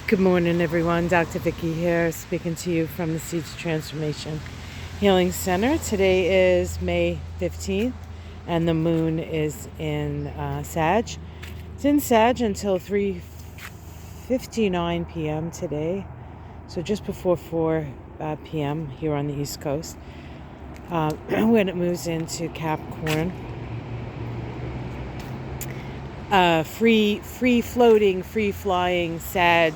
Good morning, everyone. Dr. Vicky here, speaking to you from the Seeds Transformation Healing Center. Today is May 15th, and the moon is in Sag. It's in Sag until 3:59 p.m. today, so just before 4 p.m. here on the East Coast, when it moves into Capricorn. Free floating, free flying Sag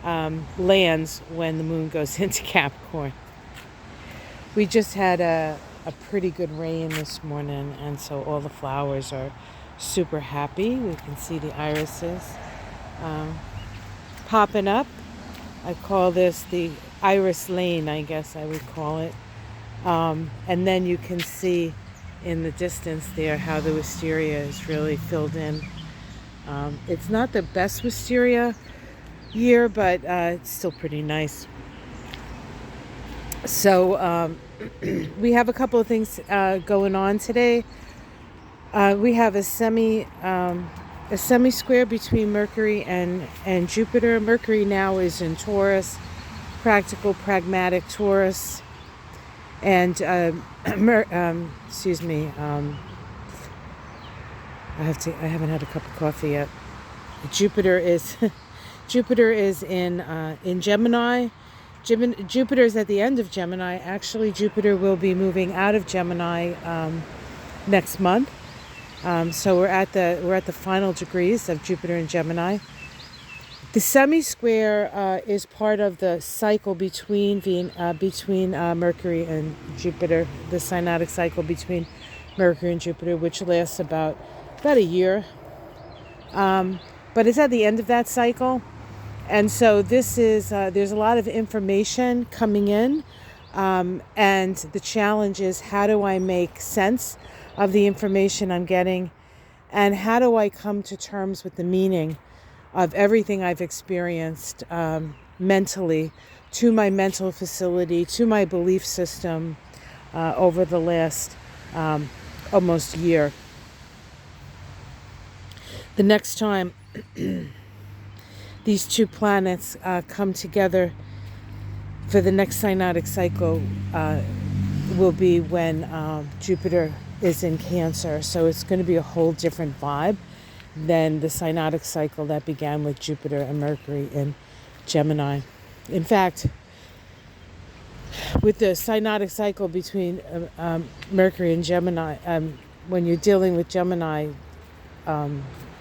lands when the moon goes into Capricorn. We just had a pretty good rain this morning, and so all the flowers are super happy. We can see the irises popping up. I call this the iris lane, I guess I would call it. And then you can see in the distance there how the wisteria is really filled in. It's not the best wisteria year, but it's still pretty nice. So we have a couple of things going on today. We have a semisquare between Mercury and Jupiter. Mercury now is in Taurus, practical, pragmatic Taurus. And I haven't had a cup of coffee yet. Jupiter is in Gemini. Jupiter is at the end of Gemini. Actually, Jupiter will be moving out of Gemini next month. So we're at the final degrees of Jupiter and Gemini. The semi-square is part of the cycle between Mercury and Jupiter, the synodic cycle between Mercury and Jupiter, which lasts about a year. But it's at the end of that cycle. And so this is, there's a lot of information coming in. And the challenge is, how do I make sense of the information I'm getting? And how do I come to terms with the meaning of everything I've experienced mentally, to my mental facility, to my belief system over the last almost year. The next time these two planets come together for the next synodic cycle will be when Jupiter is in Cancer. So it's going to be a whole different vibe than the synodic cycle that began with Jupiter and Mercury in Gemini. In fact, with the synodic cycle between Mercury and Gemini, when you're dealing with Gemini,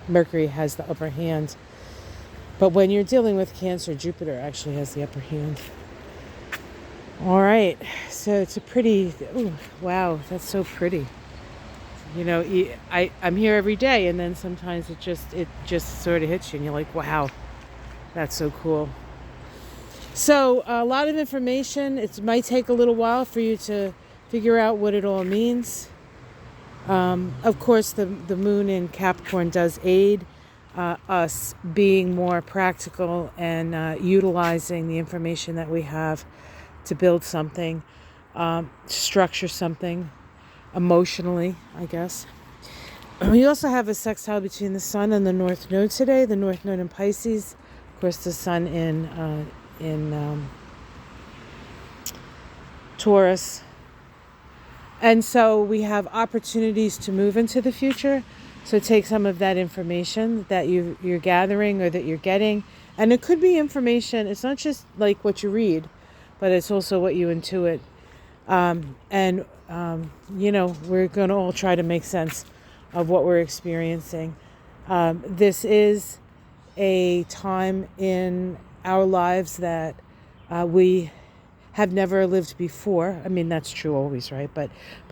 Mercury has the upper hand. But when you're dealing with Cancer, Jupiter actually has the upper hand. All right, so it's a pretty, wow, that's so pretty. You know, I'm here every day, and then sometimes it just sort of hits you, and you're like, wow, that's so cool. So a lot of information. It might take a little while for you to figure out what it all means. Of course, the moon in Capricorn does aid us being more practical and utilizing the information that we have to build something, structure something emotionally, I guess. We also have a sextile between the Sun and the North Node today. The North Node in Pisces, of course, the Sun in Taurus. And so we have opportunities to move into the future. So take some of that information that you're gathering or that you're getting. And it could be information. It's not just like what you read, but it's also what you intuit. We're going to all try to make sense of what we're experiencing. This is a time in our lives that we have never lived before. I mean, that's true always, right? But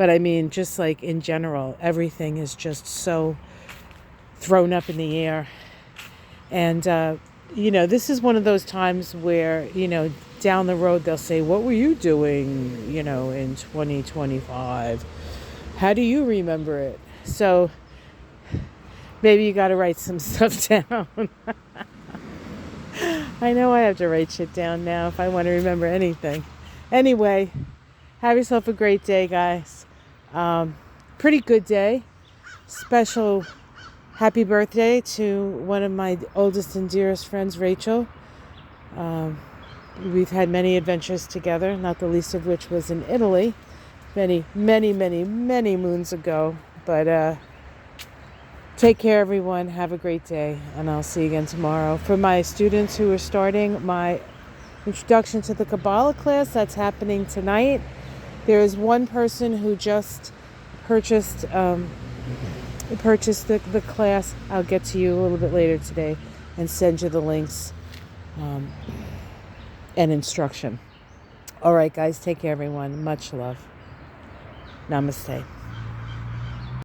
I mean, just like in general, everything is just so thrown up in the air. And, this is one of those times where, down the road, they'll say, what were you doing, in 2025? How do you remember it? So maybe you got to write some stuff down. I know I have to write shit down now if I want to remember anything. Anyway, have yourself a great day, guys. Pretty good day. Special Happy birthday to one of my oldest and dearest friends, Rachel. We've had many adventures together, not the least of which was in Italy many, many, many, many moons ago. But take care, everyone. Have a great day, and I'll see you again tomorrow. For my students who are starting my Introduction to the Kabbalah class, that's happening tonight. There is one person who just purchased the class. I'll get to you a little bit later today and send you the links and instruction. All right, guys, take care, everyone. Much love. Namaste.